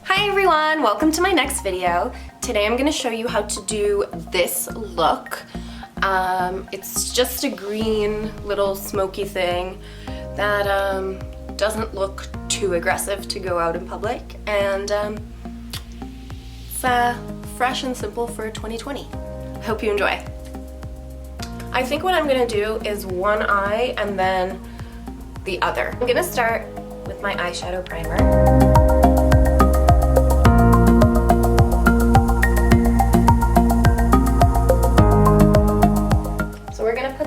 Hi everyone, welcome to my next video. Today I'm going to show you how to do this look. It's just a green little smoky thing that doesn't look too aggressive to go out in public, and it's fresh and simple for 2020. I hope you enjoy. I think what I'm going to do is one eye and then the other. I'm going to start with my eyeshadow primer.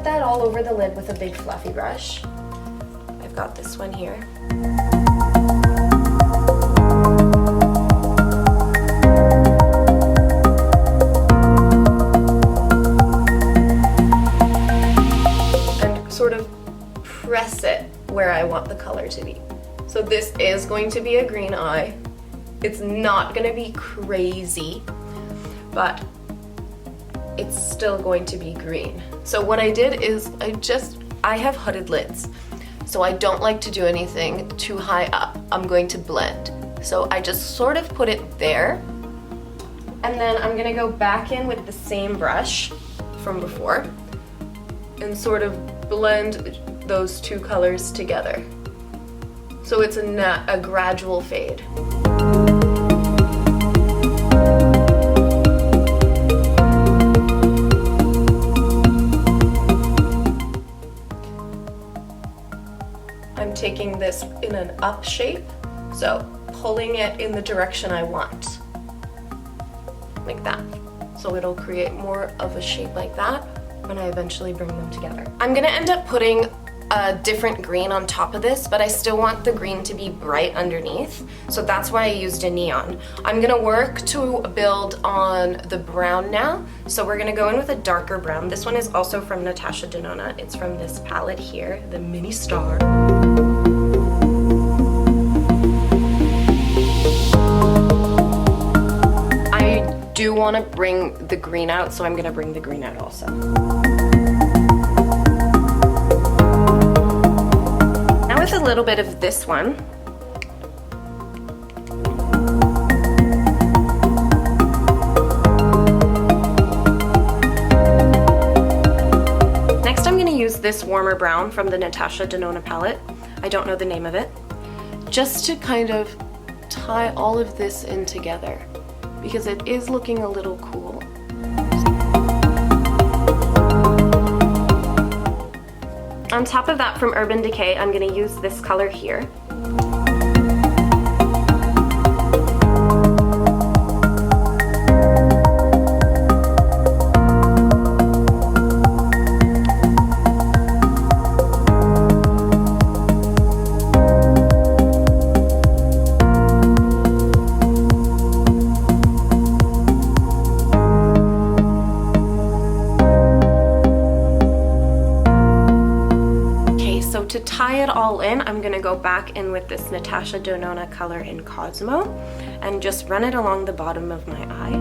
That all over the lid with a big fluffy brush. I've got this one here. And sort of press it where I want the color to be. So this is going to be a green eye. It's not going to be crazy, but it's still going to be green. So what I did is I have hooded lids, so I don't like to do anything too high up. I'm going to blend. So I just sort of put it there, and then I'm gonna go back in with the same brush from before and sort of blend those two colors together. So it's a gradual fade. Taking this in an up shape, so pulling it in the direction I want, like that. So it'll create more of a shape like that when I eventually bring them together. I'm gonna end up putting a different green on top of this, but I still want the green to be bright underneath, so that's why I used a neon. I'm gonna work to build on the brown now, so we're gonna go in with a darker brown. This one is also from Natasha Denona. It's from this palette here, the Mini Star. I do want to bring the green out, so I'm going to bring the green out also. Now with a little bit of this one, next I'm going to use this warmer brown from the Natasha Denona palette. I don't know the name of it. Just to kind of tie all of this in together, because it is looking a little cool. On top of that, from Urban Decay, I'm going to use this color here. To tie it all in, I'm going to go back in with this Natasha Denona color in Cosmo and just run it along the bottom of my eye.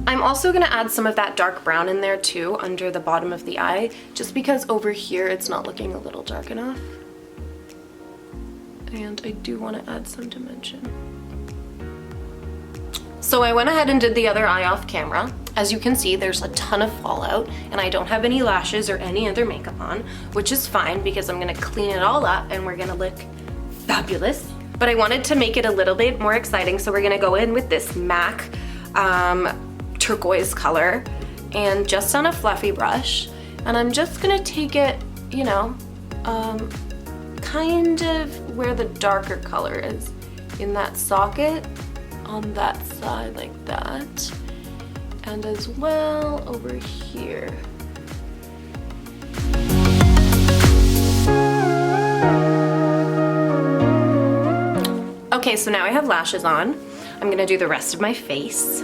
I'm also going to add some of that dark brown in there too, under the bottom of the eye, just because over here it's not looking a little dark enough. And I do want to add some dimension. So I went ahead and did the other eye off camera. As you can see, there's a ton of fallout, and I don't have any lashes or any other makeup on, which is fine because I'm gonna clean it all up and we're gonna look fabulous. But I wanted to make it a little bit more exciting, so we're gonna go in with this MAC turquoise color and just on a fluffy brush. And I'm just gonna take it, you know, kind of where the darker color is, in that socket on that side like that. And as well over here. Okay, so now I have lashes on. I'm gonna do the rest of my face.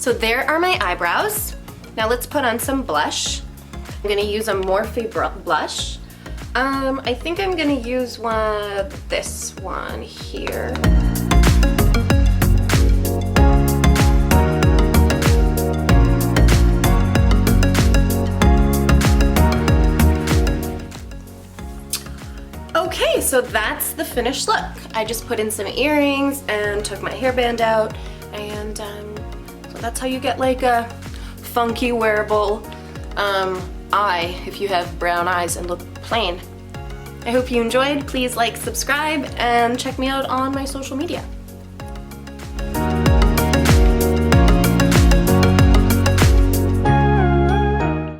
So there are my eyebrows. Now let's put on some blush. I'm gonna use a Morphe blush. I think I'm gonna use this one here. Okay, so that's the finished look. I just put in some earrings and took my hairband out, and so that's how you get like a funky wearable eye if you have brown eyes and look plain. I hope you enjoyed. Please like, subscribe, and check me out on my social media.